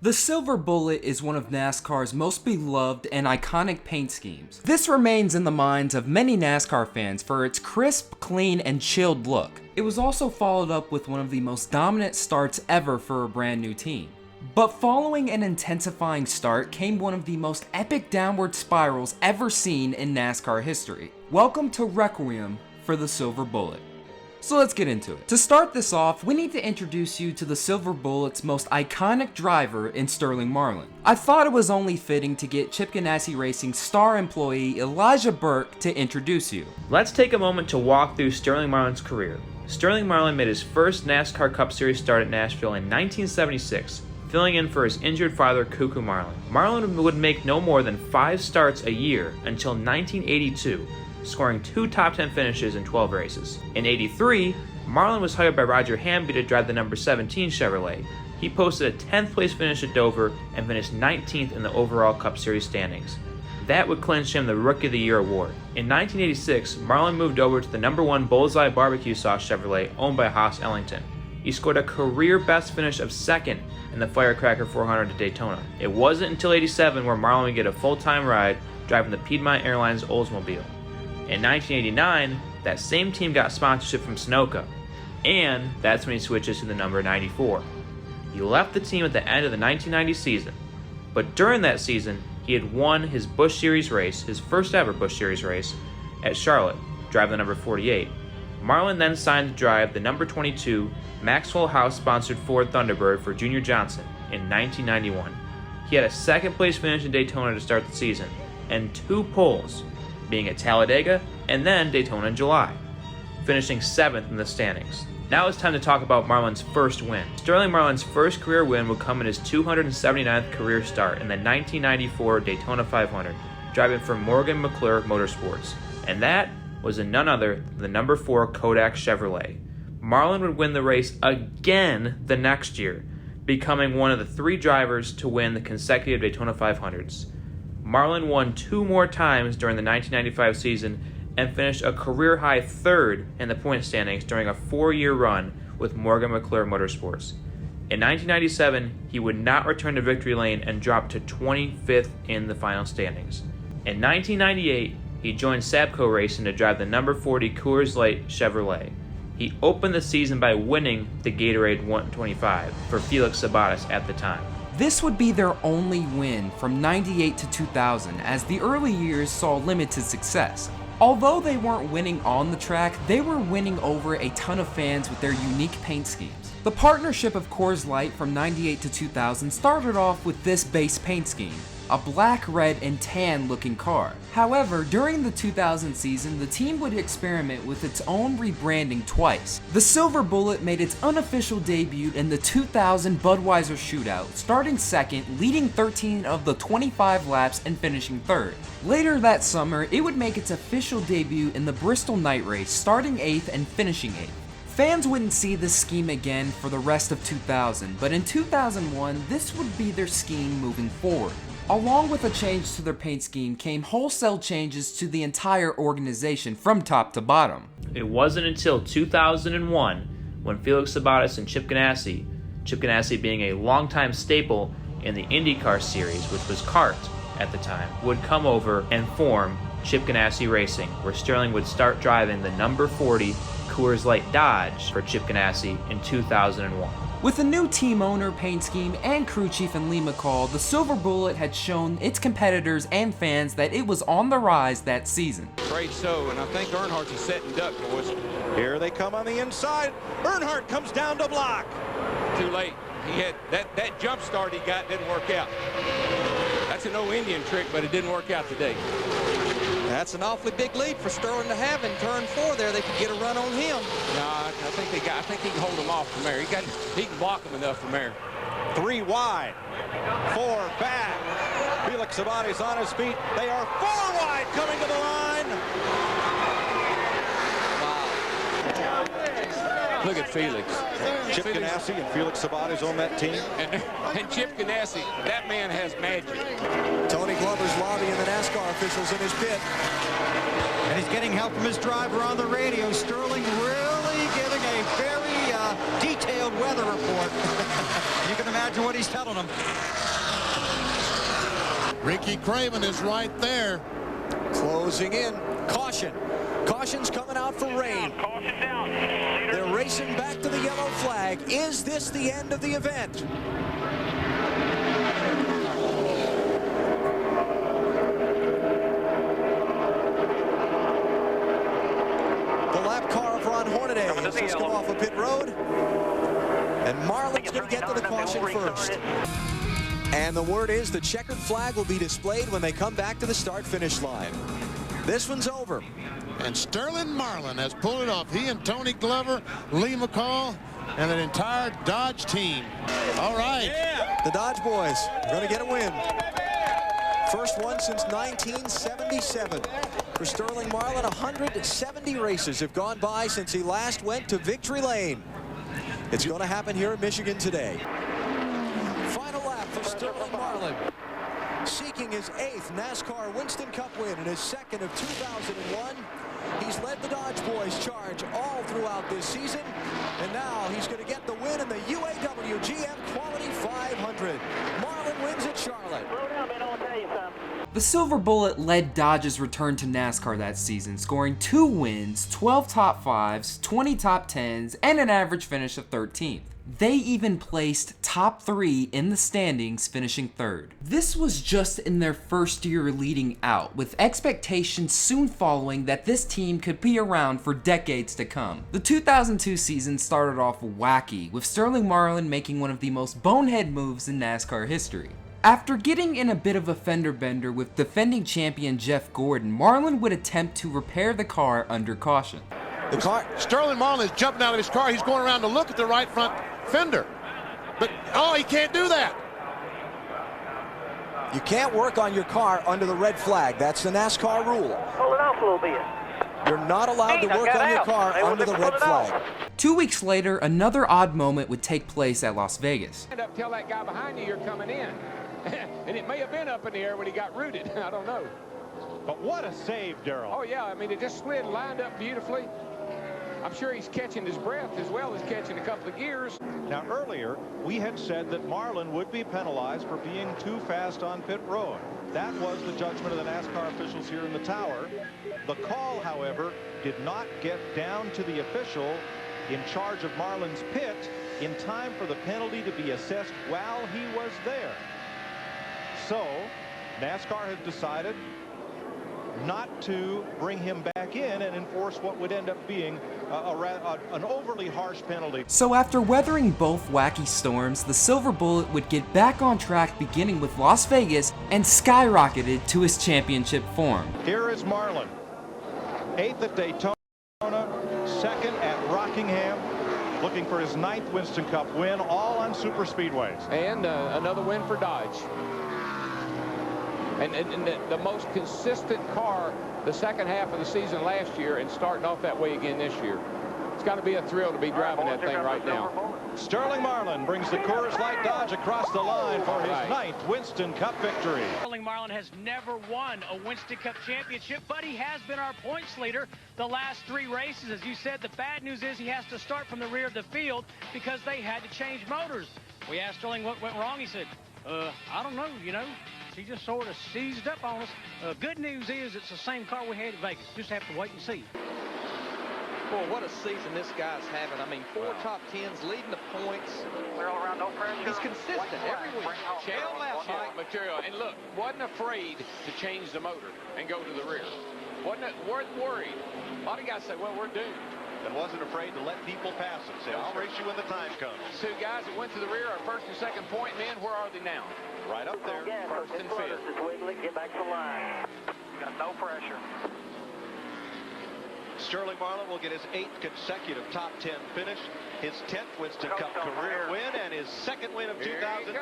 The Silver Bullet is one of NASCAR's most beloved and iconic paint schemes. This remains in the minds of many NASCAR fans for its crisp, clean, and chilled look. It was also followed up with one of the most dominant starts ever for a brand new team. But following an intensifying start came one of the most epic downward spirals ever seen in NASCAR history. Welcome to Requiem for the Silver Bullet. So let's get into it. To start this off, we need to introduce you to the Silver Bullet's most iconic driver in Sterling Marlin. I thought it was only fitting to get Chip Ganassi Racing's star employee Elijah Burke to introduce you. Let's take a moment to walk through Sterling Marlin's career. Sterling Marlin made his first NASCAR Cup Series start at Nashville in 1976, filling in for his injured father, Cuckoo Marlin. Marlin would make no more than 5 starts a year until 1982, scoring 2 top 10 finishes in 12 races. In '83, Marlin was hired by Roger Hamby to drive the number 17 Chevrolet. He posted a 10th place finish at Dover and finished 19th in the overall Cup Series standings. That would clinch him the Rookie of the Year award. In 1986, Marlin moved over to the number 1 Bullseye barbecue sauce Chevrolet owned by Haas Ellington. He scored a career best finish of 2nd in the Firecracker 400 at Daytona. It wasn't until '87 where Marlin would get a full-time ride driving the Piedmont Airlines Oldsmobile. In 1989, that same team got sponsorship from Sunoco, and that's when he switches to the number 94. He left the team at the end of the 1990 season, but during that season, he had won his Busch Series race, his first ever Busch Series race, at Charlotte, driving the number 48. Marlin then signed to drive the number 22 Maxwell House-sponsored Ford Thunderbird for Junior Johnson in 1991. He had a 2nd place finish in Daytona to start the season, and 2 poles, being at Talladega and then Daytona in July, finishing 7th in the standings. Now it's time to talk about Marlin's first win. Sterling Marlin's first career win would come in his 279th career start in the 1994 Daytona 500, driving for Morgan McClure Motorsports, and that was in none other than the number 4 Kodak Chevrolet. Marlin would win the race again the next year, becoming one of the 3 drivers to win the consecutive Daytona 500s. Marlin won 2 more times during the 1995 season and finished a career-high 3rd in the point standings during a 4-year run with Morgan McClure Motorsports. In 1997, he would not return to victory lane and dropped to 25th in the final standings. In 1998, he joined Sabco Racing to drive the number 40 Coors Light Chevrolet. He opened the season by winning the Gatorade 125 for Felix Sabates at the time. This would be their only win from '98 to 2000, as the early years saw limited success. Although they weren't winning on the track, they were winning over a ton of fans with their unique paint schemes. The partnership of Coors Light from '98 to 2000 started off with this base paint scheme, a black, red, and tan looking car. However, during the 2000 season, the team would experiment with its own rebranding twice. The Silver Bullet made its unofficial debut in the 2000 Budweiser Shootout, starting 2nd, leading 13 of the 25 laps and finishing 3rd. Later that summer, it would make its official debut in the Bristol Night Race, starting 8th and finishing 8th. Fans wouldn't see this scheme again for the rest of 2000, but in 2001, this would be their scheme moving forward. Along with a change to their paint scheme came wholesale changes to the entire organization from top to bottom. It wasn't until 2001 when Felix Sabates and Chip Ganassi being a longtime staple in the IndyCar series, which was CART at the time, would come over and form Chip Ganassi Racing, where Sterling would start driving the number 40 Coors Light Dodge for Chip Ganassi in 2001. With a new team owner, paint scheme, and crew chief in Lee McCall, the Silver Bullet had shown its competitors and fans that it was on the rise that season. Afraid so, and I think Earnhardt's a setting duck, boys. Here they come on the inside. Earnhardt comes down to block. Too late. He had that jump start he got didn't work out. That's an old Indian trick, but it didn't work out today. That's an awfully big lead for Sterling to have in turn 4 there. They could get a run on him. No, I think he can hold him off from there. He can block him enough from there. 3 wide, 4 back. Felix Sabates on his feet. They are 4 wide coming to the line. Wow. Look at Felix. Chip Ganassi and Felix Sabates on that team. And Chip Ganassi, that man has magic. Tony Glover's lobbying the NASCAR officials in his pit. And he's getting help from his driver on the radio. Sterling really giving a very detailed weather report. You can imagine what he's telling them. Ricky Craven is right there. Closing in. Caution. Caution's coming out for rain. They're racing back to the yellow flag. Is this the end of the event? The lap car of Ron Hornaday has just come off of pit road. And Marlin's going to get to the caution first. And the word is the checkered flag will be displayed when they come back to the start-finish line. This one's over. And Sterling Marlin has pulled it off. He and Tony Glover, Lee McCall, and an entire Dodge team. All right. Yeah. The Dodge boys are going to get a win. First one since 1977. For Sterling Marlin, 170 races have gone by since he last went to Victory Lane. It's going to happen here in Michigan today. Final lap for Sterling Marlin, seeking his 8th NASCAR Winston Cup win and his 2nd of 2001. He's led the Dodge boys charge all throughout this season, and now he's going to get the win in the UAW GM Quality 500. Marlin wins at Charlotte. Slow down, man, I want to tell you something. The Silver Bullet led Dodge's return to NASCAR that season, scoring 2 wins, 12 top 5s, 20 top 10s, and an average finish of 13th. They even placed top 3 in the standings, finishing 3rd. This was just in their first year leading out, with expectations soon following that this team could be around for decades to come. The 2002 season started off wacky, with Sterling Marlin making one of the most bonehead moves in NASCAR history. After getting in a bit of a fender bender with defending champion Jeff Gordon, Marlin would attempt to repair the car under caution. Sterling Marlin is jumping out of his car. He's going around to look at the right front fender. But, oh, he can't do that. You can't work on your car under the red flag. That's the NASCAR rule. Pull it off a little bit. You're not allowed to work on your car under the red flag. 2 weeks later, another odd moment would take place at Las Vegas. Up, tell that guy behind you you're coming in. And it may have been up in the air when he got rooted. I don't know. But what a save, Darrell. Oh, yeah. I mean, it just slid, lined up beautifully. I'm sure he's catching his breath as well as catching a couple of gears. Now, earlier, we had said that Marlin would be penalized for being too fast on pit road. That was the judgment of the NASCAR officials here in the tower. The call, however, did not get down to the official in charge of Marlin's pit in time for the penalty to be assessed while he was there. So, NASCAR has decided not to bring him back in and enforce what would end up being an overly harsh penalty. So after weathering both wacky storms, the Silver Bullet would get back on track beginning with Las Vegas and skyrocketed to his championship form. Here is Marlin, 8th at Daytona, 2nd at Rockingham, looking for his 9th Winston Cup win, all on super speedways. And another win for Dodge. And the most consistent car the second half of the season last year and starting off that way again this year. It's got to be a thrill to be driving that thing right now. Sterling Marlin brings the Coors Light Dodge across the line for his 9th Winston Cup victory. Sterling Marlin has never won a Winston Cup championship, but he has been our points leader the last 3 races. As you said, the bad news is he has to start from the rear of the field because they had to change motors. We asked Sterling what went wrong. He said, I don't know, you know. He just sort of seized up on us. Good news is it's the same car we had at Vegas. Just have to wait and see. Boy, what a season this guy's having. I mean, 4 top 10s, leading the points. Clear all around, no pressure. He's consistent every week. Shell out material. And look, wasn't afraid to change the motor and go to the rear. Wasn't worried. A lot of guys say, well, we're doomed. And wasn't afraid to let people pass him. Say, I'll race you when the time comes. 2 guys that went to the rear are 1st and 2nd point men. Where are they now? Right up there. 1st and 5th. Just wiggling, get back to the line. Got no pressure. Sterling Marlin will get his 8th consecutive top 10 finish, his 10th Winston Cup career win, and his 2nd win of 2002.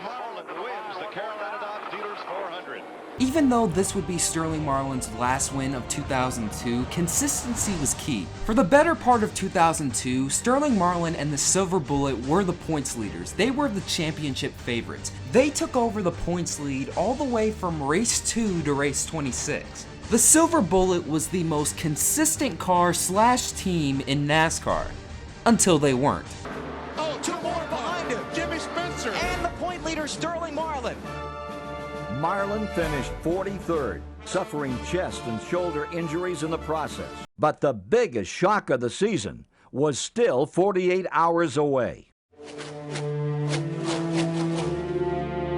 Marlin wins the Carolina Dodge Dealers 400. Even though this would be Sterling Marlin's last win of 2002, consistency was key. For the better part of 2002, Sterling Marlin and the Silver Bullet were the points leaders. They were the championship favorites. They took over the points lead all the way from race 2 to race 26. The Silver Bullet was the most consistent car/team in NASCAR. until they weren't. Oh, two more behind him. Jimmy Spencer. And the point leader, Sterling Marlin. Marlin finished 43rd, suffering chest and shoulder injuries in the process. But the biggest shock of the season was still 48 hours away.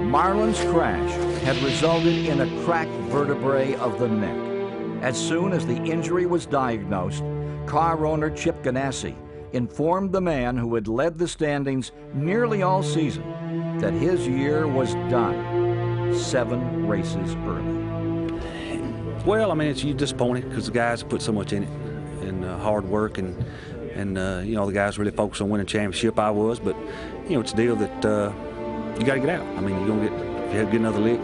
Marlin's crash had resulted in a cracked vertebrae of the neck. As soon as the injury was diagnosed, car owner Chip Ganassi informed the man who had led the standings nearly all season that his year was done 7 races early. Well, I mean, you're disappointed because the guys put so much in it and hard work and you know, the guys really focused on winning championship. I was, but you know, it's a deal that you got to get out. I mean, you're gonna if you get another lick,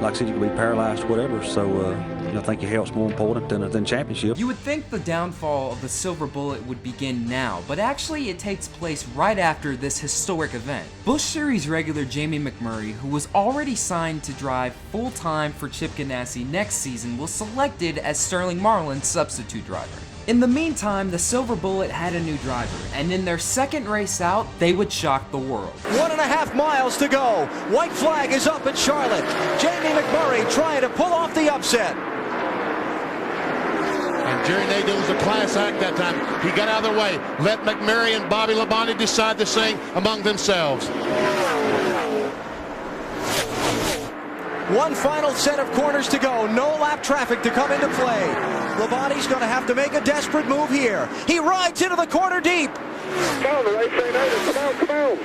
like I said, you could be paralyzed, whatever. So you know, I think your health's more important than championship. You would think the downfall of the Silver Bullet would begin now, but actually it takes place right after this historic event. Busch Series regular Jamie McMurray, who was already signed to drive full-time for Chip Ganassi next season, was selected as Sterling Marlin's substitute driver. In the meantime, the Silver Bullet had a new driver, and in their second race out, they would shock the world. 1.5 miles to go. White flag is up at Charlotte. Jamie McMurray trying to pull off the upset. And Jerry Nadeau was a class act that time. He got out of the way. Let McMurray and Bobby Labonte decide this thing among themselves. One final set of corners to go. No lap traffic to come into play. Labonte's going to have to make a desperate move here. He rides into the corner deep. Come on, the race ain't over. Come on, come on.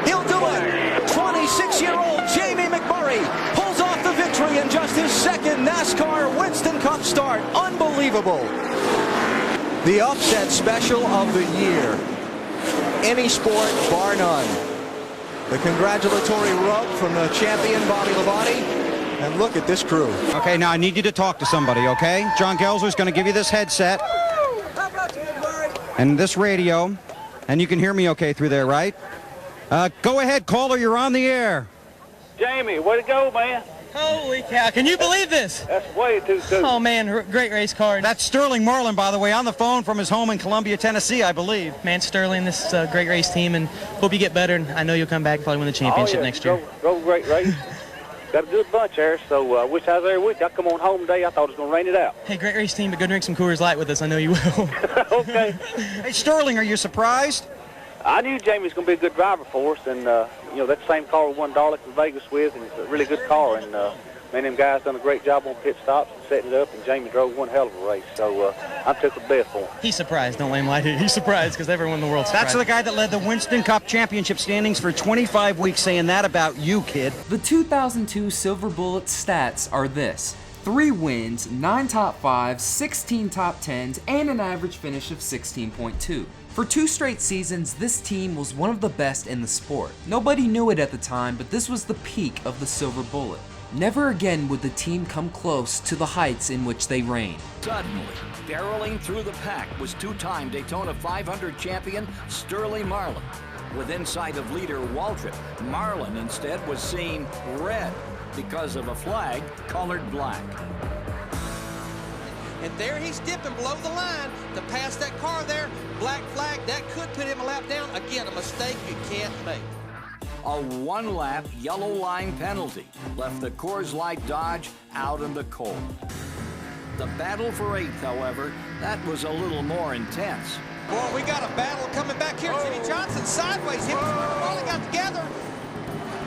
He'll do it. 26-year-old Jamie McMurray pulls off the victory in just his second NASCAR Winston Cup start. Unbelievable. The upset special of the year. Any sport, bar none. The congratulatory rub from the champion, Bobby Labonte. And look at this crew. Okay, now I need you to talk to somebody, okay? John Gelser's going to give you this headset and this radio, and you can hear me okay through there, right? Go ahead, caller, you're on the air. Jamie, way to go, man. Holy cow, can you believe this? That's way too soon. Oh man, great race car. That's Sterling Marlin, by the way, on the phone from his home in Columbia, Tennessee, I believe. Man, Sterling, this is a great race team, and hope you get better, and I know you'll come back and probably win the championship next year. Go great race. Got a good bunch there, so I wish I was there with you. I come on home today. I thought it was going to rain it out. Hey, great race team, but go drink some Coors Light with us. I know you will. Okay. Hey, Sterling, are you surprised? I knew Jamie was going to be a good driver for us, and, you know, that same car we won Darlington Vegas with, and it's a really good car, and man, them guys done a great job on pit stops and setting it up, and Jamie drove one hell of a race, so I took the best for him. He's surprised. Don't let him lie to you. He's surprised because everyone in the world's surprised. That's the guy that led the Winston Cup championship standings for 25 weeks, saying that about you, kid. The 2002 Silver Bullet stats are this: 3 wins, 9 top 5s, 16 top 10s, and an average finish of 16.2. For 2 straight seasons, this team was one of the best in the sport. Nobody knew it at the time, but this was the peak of the Silver Bullet. Never again would the team come close to the heights in which they reigned. Suddenly, barreling through the pack was 2-time Daytona 500 champion Sterling Marlin. Within sight of leader Waltrip, Marlin instead was seen red because of a flag colored black. And there he's dipping below the line to pass that car there. Black flag, that could put him a lap down. Again, a mistake you can't make. A 1-lap yellow line penalty left the Coors Light Dodge out in the cold. The battle for 8th, however, that was a little more intense. Boy, we got a battle coming back here. Jimmy Johnson sideways. Him and Marlin got together.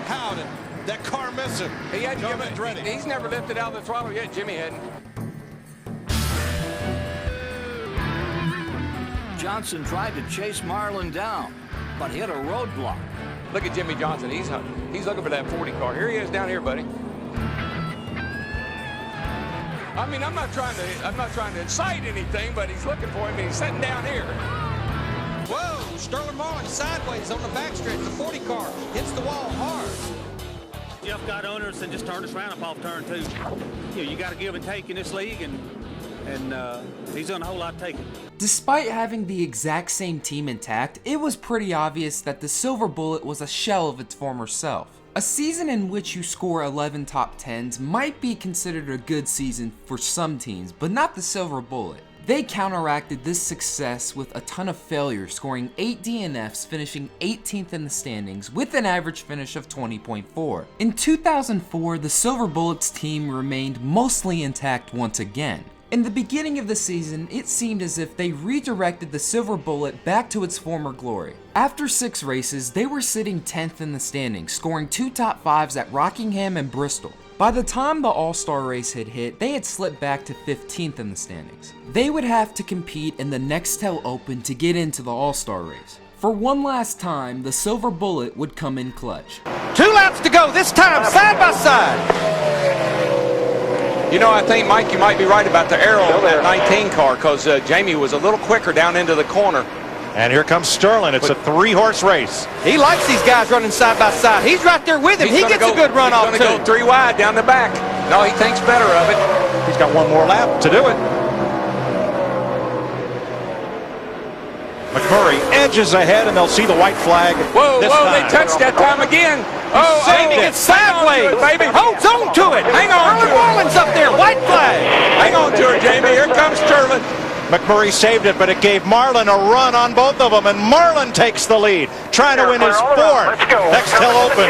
How did that car miss him? He hadn't given it ready. He's never lifted out of the throttle yet. Jimmy hadn't. Johnson tried to chase Marlin down, but hit a roadblock. Look at Jimmy Johnson. He's looking for that 40 car. Here he is down here, buddy. I mean, I'm not trying to incite anything, but he's looking for him, and he's sitting down here. Whoa, Sterling Marlin sideways on the backstretch. The 40 car hits the wall hard. Jeff got owners and just turned us around up off turn 2. You know, you got to give and take in this league, and he's done a whole lot taking. Despite having the exact same team intact, it was pretty obvious that the Silver Bullet was a shell of its former self. A season in which you score 11 top 10s might be considered a good season for some teams, but not the Silver Bullet. They counteracted this success with a ton of failures, scoring 8 DNFs, finishing 18th in the standings with an average finish of 20.4. In 2004, the Silver Bullets team remained mostly intact once again. In the beginning of the season, it seemed as if they redirected the Silver Bullet back to its former glory. After 6 races, they were sitting 10th in the standings, scoring 2 top 5s at Rockingham and Bristol. By the time the All-Star race had hit, they had slipped back to 15th in the standings. They would have to compete in the Nextel Open to get into the All-Star race. For one last time, the Silver Bullet would come in clutch. 2 laps to go, this time side by side. You know, I think, Mike, you might be right about the arrow on that 19 car, because Jamie was a little quicker down into the corner. And here comes Sterling. It's a 3-horse race. He likes these guys running side by side. He's right there with him. He gets a good run off, too. He's going to go 3 wide down the back. No, he thinks better of it. He's got one more lap to do it. McMurray edges ahead, and they'll see the white flag. Whoa, they touched that time again. Oh, Jamie gets sideways. Baby. Holds on to it. Hang on to it. Marlin's up there. White flag. Hang on to it, Jamie. Here comes Sterling. McMurray saved it, but it gave Marlin a run on both of them, and Marlin takes the lead, trying to win his 4th Nextel Open.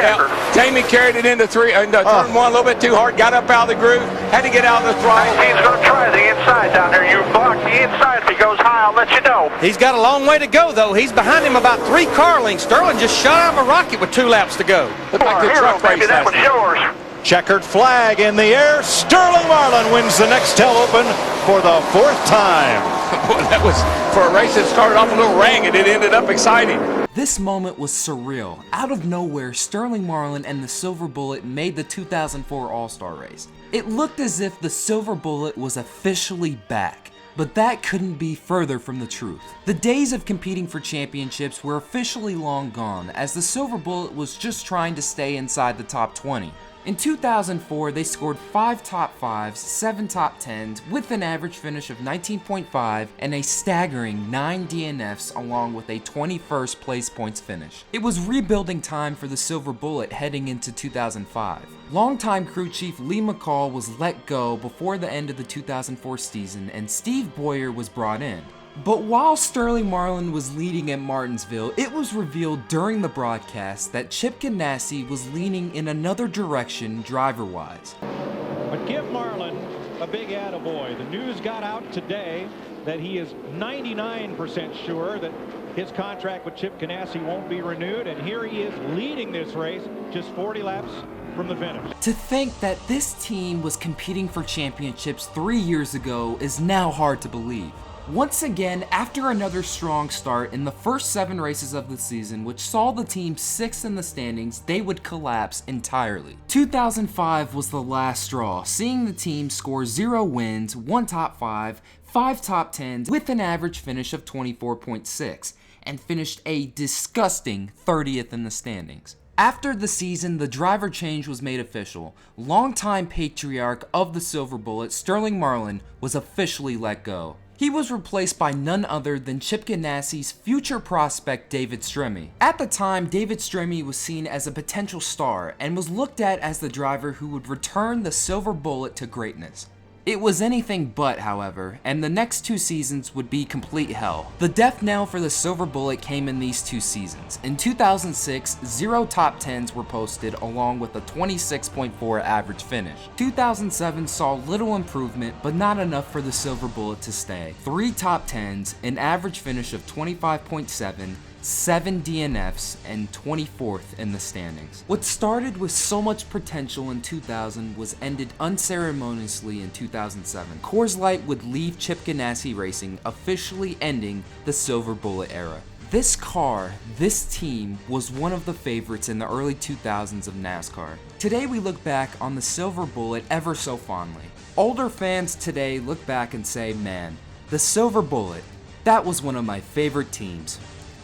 Jamie carried it into turn 1 a little bit too hard, got up out of the groove, had to get out of the throttle. He's going to try the inside down there. You block the inside. If he goes high, I'll let you know. He's got a long way to go, though. He's behind him about 3 car lengths. Sterling just shot out of a rocket with 2 laps to go. Looked like the truck race. That one's yours. Checkered flag in the air. Sterling Marlin wins the Nextel Open for the 4th time. Boy, that was, for a race that started off a little ragged, it ended up exciting. This moment was surreal. Out of nowhere, Sterling Marlin and the Silver Bullet made the 2004 All-Star race. It looked as if the Silver Bullet was officially back. But that couldn't be further from the truth. The days of competing for championships were officially long gone, as the Silver Bullet was just trying to stay inside the top 20. In 2004, they scored 5 top 5s, 7 top 10s, with an average finish of 19.5 and a staggering 9 DNFs along with a 21st place points finish. It was rebuilding time for the Silver Bullet heading into 2005. Longtime crew chief Lee McCall was let go before the end of the 2004 season, and Steve Boyer was brought in. But while Sterling Marlin was leading at Martinsville, it was revealed during the broadcast that Chip Ganassi was leaning in another direction driver-wise. But give Marlin a big attaboy. The news got out today that he is 99% sure that his contract with Chip Ganassi won't be renewed, and here he is leading this race just 40 laps from the finish. To think that this team was competing for championships 3 years ago is now hard to believe. Once again, after another strong start in the first 7 races of the season, which saw the team 6th in the standings, they would collapse entirely. 2005 was the last straw, seeing the team score 0 wins, 1 top 5, 5 top 10s, with an average finish of 24.6, and finished a disgusting 30th in the standings. After the season, the driver change was made official. Longtime patriarch of the Silver Bullet, Sterling Marlin, was officially let go. He was replaced by none other than Chip Ganassi's future prospect David Stremme. At the time, David Stremme was seen as a potential star and was looked at as the driver who would return the Silver Bullet to greatness. It was anything but, however, and the next 2 seasons would be complete hell. The death knell for the Silver Bullet came in these 2 seasons. In 2006, 0 top 10s were posted along with a 26.4 average finish. 2007 saw little improvement, but not enough for the Silver Bullet to stay. 3 top 10s, an average finish of 25.7, 7 DNFs, and 24th in the standings. What started with so much potential in 2000 was ended unceremoniously in 2007. Coors Light would leave Chip Ganassi Racing, officially ending the Silver Bullet era. This car, this team, was one of the favorites in the early 2000s of NASCAR. Today we look back on the Silver Bullet ever so fondly. Older fans today look back and say, man, the Silver Bullet, that was one of my favorite teams.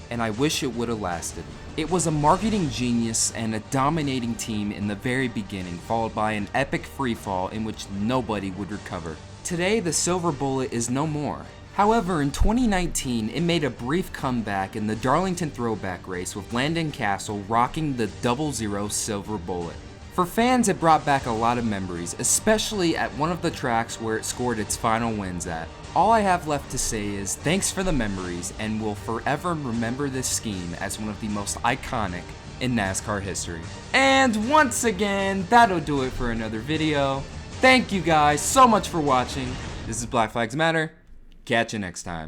And I wish it would have lasted. It was a marketing genius and a dominating team in the very beginning, followed by an epic freefall in which nobody would recover. Today, the Silver Bullet is no more. However, in 2019, it made a brief comeback in the Darlington Throwback race with Landon Castle rocking the 00 Silver Bullet. For fans, it brought back a lot of memories, especially at one of the tracks where it scored its final wins at. all I have left to say is thanks for the memories, and we'll forever remember this scheme as one of the most iconic in NASCAR history. And once again, that'll do it for another video. Thank you guys so much for watching. This is Black Flags Matter. Catch you next time.